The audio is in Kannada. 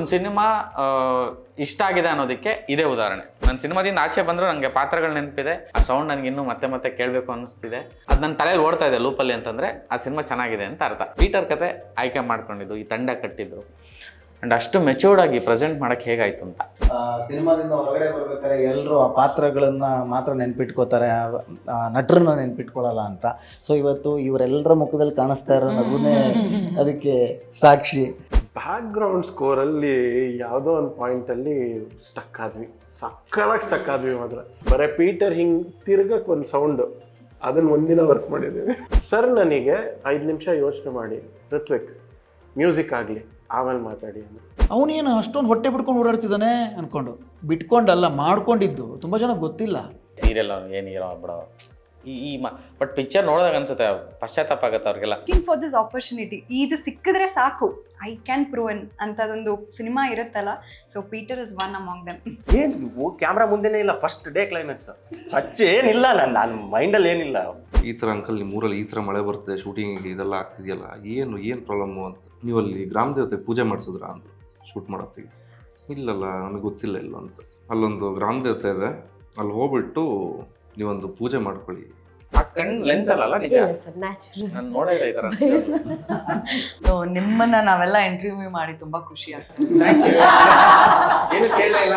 ನನಗೊಂದು ಸಿನಿಮಾ ಇಷ್ಟ ಆಗಿದೆ ಅನ್ನೋದಕ್ಕೆ ಇದೇ ಉದಾಹರಣೆ. ನನ್ನ ಸಿನಿಮಾದಿಂದ ಆಚೆ ಬಂದರೂ ನನಗೆ ಪಾತ್ರಗಳು ನೆನಪಿದೆ, ಆ ಸೌಂಡ್ ನನಗೆ ಇನ್ನೂ ಮತ್ತೆ ಮತ್ತೆ ಕೇಳಬೇಕು ಅನ್ನಿಸ್ತಿದೆ, ಅದು ನನ್ನ ತಲೆಯಲ್ಲಿ ಓಡ್ತಾ ಇದೆ ಲೂಪಲ್ಲಿ ಅಂತಂದರೆ ಆ ಸಿನಿಮಾ ಚೆನ್ನಾಗಿದೆ ಅಂತ ಅರ್ಥ. ಪೀಟರ್ ಕತೆ ಆಯ್ಕೆ ಮಾಡ್ಕೊಂಡಿದ್ದು, ಈ ತಂಡ ಕಟ್ಟಿದ್ದು ಆ್ಯಂಡ್ ಅಷ್ಟು ಮೆಚೂರ್ಡ್ ಆಗಿ ಪ್ರೆಸೆಂಟ್ ಮಾಡೋಕ್ಕೆ ಹೇಗಾಯಿತು ಅಂತ. ಸಿನಿಮಾದಿಂದ ಹೊರಗಡೆ ಬರ್ಬೇಕಾದ್ರೆ ಎಲ್ಲರೂ ಆ ಪಾತ್ರಗಳನ್ನ ಮಾತ್ರ ನೆನ್ಪಿಟ್ಕೋತಾರೆ, ಆ ನಟರನ್ನ ನೆನ್ಪಿಟ್ಕೊಳ್ಳಲ್ಲ ಅಂತ. ಸೊ ಇವತ್ತು ಇವರೆಲ್ಲರ ಮುಖದಲ್ಲಿ ಕಾಣಿಸ್ತಾ ಇರೋ ನಗುನೇ ಅದಕ್ಕೆ ಸಾಕ್ಷಿ. ಬ್ಯಾಕ್ಗ್ರೌಂಡ್ ಸ್ಕೋರಲ್ಲಿ ಯಾವುದೋ ಒಂದು ಪಾಯಿಂಟಲ್ಲಿ ಸ್ಟಕ್ ಆದ್ವಿ, ಸಕ್ಕದಾಗಿ ಸ್ಟಕ್ ಆದ್ವಿ ಮಾತ್ರ. ಬರೀ ಪೀಟರ್ ಹಿಂಗೆ ತಿರ್ಗಕ್ಕೆ ಒಂದು ಸೌಂಡು, ಅದನ್ನು ಒಂದಿನ ವರ್ಕ್ ಮಾಡಿದ್ದೀವಿ ಸರ್. ನನಗೆ 5 ನಿಮಿಷ ಯೋಚನೆ ಮಾಡಿ ಋತ್ವಿಕ್ ಮ್ಯೂಸಿಕ್ ಆಗಲಿ ಆಮೇಲೆ ಮಾತಾಡಿ ಅಂದ್ರೆ, ಅವನೇನು ಅಷ್ಟೊಂದು ಹೊಟ್ಟೆ ಬಿಟ್ಕೊಂಡು ಓಡಾಡ್ತಿದ್ದಾನೆ ಅನ್ಕೊಂಡು, ಬಿಟ್ಕೊಂಡಲ್ಲ ಮಾಡ್ಕೊಂಡಿದ್ದು. ತುಂಬ ಜನ ಗೊತ್ತಿಲ್ಲ ಸೀರಿಯಲ್ ಏನು ಹೀರೋ ಬಿಡೋ ಬಟ್ ಪಿಕ್ಚರ್ ನೋಡಿದಾಗ ಅನ್ಸುತ್ತೆ ಪಶ್ಚಾತ್ತಾಪ ಆಗುತ್ತೆ ಅವ್ರಿಗೆಲ್ಲ. ಫಾರ್ ದಿಸ್ ಆಪರ್ಚುನಿಟಿ ಇದು ಸಿಕ್ಕಿದ್ರೆ ಸಾಕು, ಐ ಕ್ಯಾನ್ ಪ್ರೂವ್ ಅಂತದೊಂದು ಸಿನಿಮಾ ಇರುತ್ತಲ್ಲ. So Peter is one among them. ಏನು ಕ್ಯಾಮ್ರಾ ಮುಂದೆನೇ ಇಲ್ಲ, ಫಸ್ಟ್ ಡೇ ಕ್ಲೈಮ್ಯಾಕ್ಸ್ ಸಚ್ಚ ಏನಿಲ್ಲ, ನನ್ನ ಮೈಂಡಲ್ಲಿ ಏನಿಲ್ಲ. ಈ ಥರ ಅಂಕಲ್ ನಿಮ್ಮ ಊರಲ್ಲಿ ಈ ಥರ ಮಳೆ ಬರ್ತದೆ, ಶೂಟಿಂಗಿಗೆ ಇದೆಲ್ಲ ಆಗ್ತಿದೆಯಲ್ಲ, ಏನು ಪ್ರಾಬ್ಲಮ್ಮು ಅಂತ. ನೀವು ಅಲ್ಲಿ ಗ್ರಾಮ ದೇವತೆ ಪೂಜೆ ಮಾಡಿಸಿದ್ರಾ ಅಂತ ಶೂಟ್ ಮಾಡೋತ್ತಿಗೆ? ಇಲ್ಲಲ್ಲ ನನಗೆ ಗೊತ್ತಿಲ್ಲ ಇಲ್ಲ ಅಂತ. ಅಲ್ಲೊಂದು ಗ್ರಾಮ ದೇವತೆ ಇದೆ, ಅಲ್ಲಿ ಹೋಗ್ಬಿಟ್ಟು ನೀವೊಂದು ಪೂಜೆ ಮಾಡ್ಕೊಳ್ಳಿ. ಆ ಕಣ್ಣು ಲೆನ್ಸ್ ಅಲ್ಲ ನಿಜ, ನಾನು ನೋಡೇ ಇಲ್ಲ ಈ ಥರ. ಸೊ ನಿಮ್ಮನ್ನ ನಾವೆಲ್ಲ ಇಂಟರ್ವ್ಯೂ ಮಾಡಿ ತುಂಬಾ ಖುಷಿ ಆಗ್ತದೆ. ಏನು ಕೇಳಲೇ ಇಲ್ಲ.